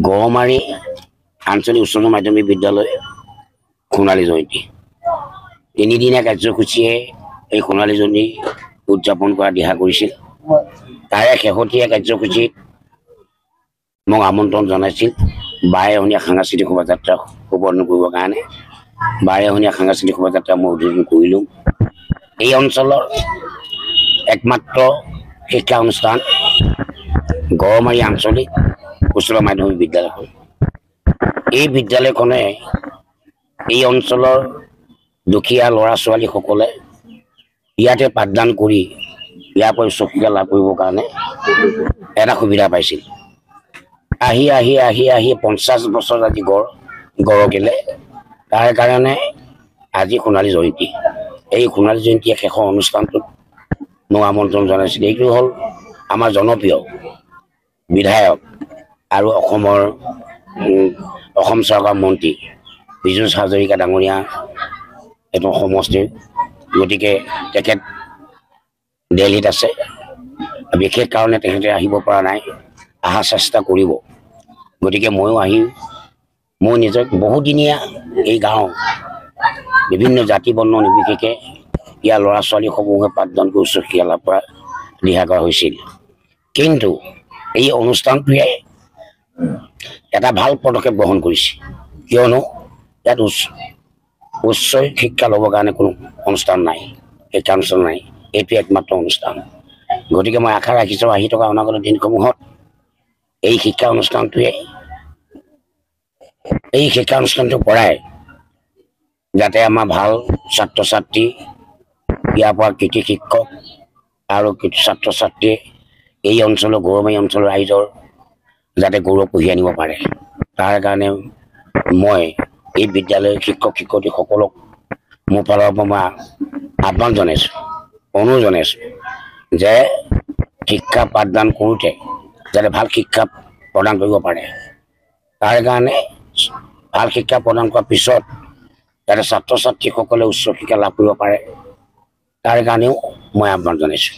গড়মাৰী আঞ্চলিক উচ্চতৰ মাধ্যমিক বিদ্যালয় সোণালী জয়ন্তী তিনিদিনীয়া কাৰ্যসূচীয়ে এই সোণালী জয়ন্তী উদযাপন কৰা দিহা কৰিছিল। তাৰে শেহতীয়া কাৰ্যসূচীত মোক আমন্ত্ৰণ জনাইছিল বাৰেহনীয়া সাংস্কৃতিক শোভাযাত্ৰা সম্পন্ন কৰিবৰ কাৰণে। বাৰেহনীয়া সাংস্কৃতিক শোভাযাত্ৰা মই উদ্বোধন কৰিলোঁ। এই অঞ্চলৰ একমাত্ৰ শিক্ষা অনুষ্ঠান গড়মাৰী আঞ্চলিক উচ্চতৰ মাধ্যমিক বিদ্যালয়খন। এই বিদ্যালয়খনে এই অঞ্চলৰ দুখীয়া ল'ৰা ছোৱালীসকলে ইয়াতে পাঠদান কৰি ইয়াৰ পৰা উচ্চ শিক্ষা লাভ কৰিবৰ কাৰণে এটা সুবিধা পাইছিল। আহি আহি আহি আহি 50 বছৰ আজি গড়কিলে। তাৰ কাৰণে আজি সোণালী জয়ন্তী। এই সোণালী জয়ন্তীৰ শেষৰ অনুষ্ঠানটোত মোক আমন্ত্ৰণ জনাইছিল। এইটো হ'ল আমাৰ জনপ্ৰিয় বিধায়ক আৰু অসম চৰকাৰ মন্ত্ৰী পীযুষ হাজৰিকা ডাঙৰীয়া এইটো সমষ্টিৰ। গতিকে তেখেত দিল্লীত আছে, বিশেষ কাৰণে তেখেতে আহিব পৰা নাই, অহাৰ চেষ্টা কৰিব। গতিকে ময়ো আহি মই নিজক বহুদিনীয়া এই গাঁও বিভিন্ন জাতি বৰ্ণ নিৰ্বিশেষে ইয়াৰ ল'ৰা ছোৱালীসমূহে পাঠদান কৰি উচ্চ শিক্ষা লাভ কৰা দিহা কৰা হৈছিল। কিন্তু এই অনুষ্ঠানটোৱে এটা ভাল পদক্ষেপ গ্ৰহণ কৰিছে, কিয়নো ইয়াত উচ্চ শিক্ষা ল'বৰ কাৰণে কোনো অনুষ্ঠান নাই, শিক্ষানুষ্ঠান নাই। এইটো একমাত্ৰ অনুষ্ঠান। গতিকে মই আশা ৰাখিছোঁ আহি থকা অনাগত দিনসমূহত এই শিক্ষা অনুষ্ঠানটোৰ পৰাই যাতে আমাৰ ভাল ছাত্ৰ ছাত্ৰী, ইয়াৰ পৰা কৃতি শিক্ষক আৰু ছাত্ৰ ছাত্ৰীয়ে এই অঞ্চলৰ গড়মাৰী অঞ্চলৰ ৰাইজৰ যাতে গৌৰৱ কঢ়িয়াই আনিব পাৰে, তাৰ কাৰণে মই এই বিদ্যালয়ৰ শিক্ষক শিক্ষয়িত্ৰীসকলক মোৰ ফালৰ পৰা মই আহ্বান জনাইছোঁ, অনুৰোধ জনাইছোঁ যে শিক্ষা পাঠদান কৰোঁতে যাতে ভাল শিক্ষা প্ৰদান কৰিব পাৰে। তাৰ কাৰণে ভাল শিক্ষা প্ৰদান কৰাৰ পিছত যাতে ছাত্ৰ ছাত্ৰীসকলে উচ্চ শিক্ষা লাভ কৰিব পাৰে, তাৰ কাৰণেও মই আহ্বান জনাইছোঁ।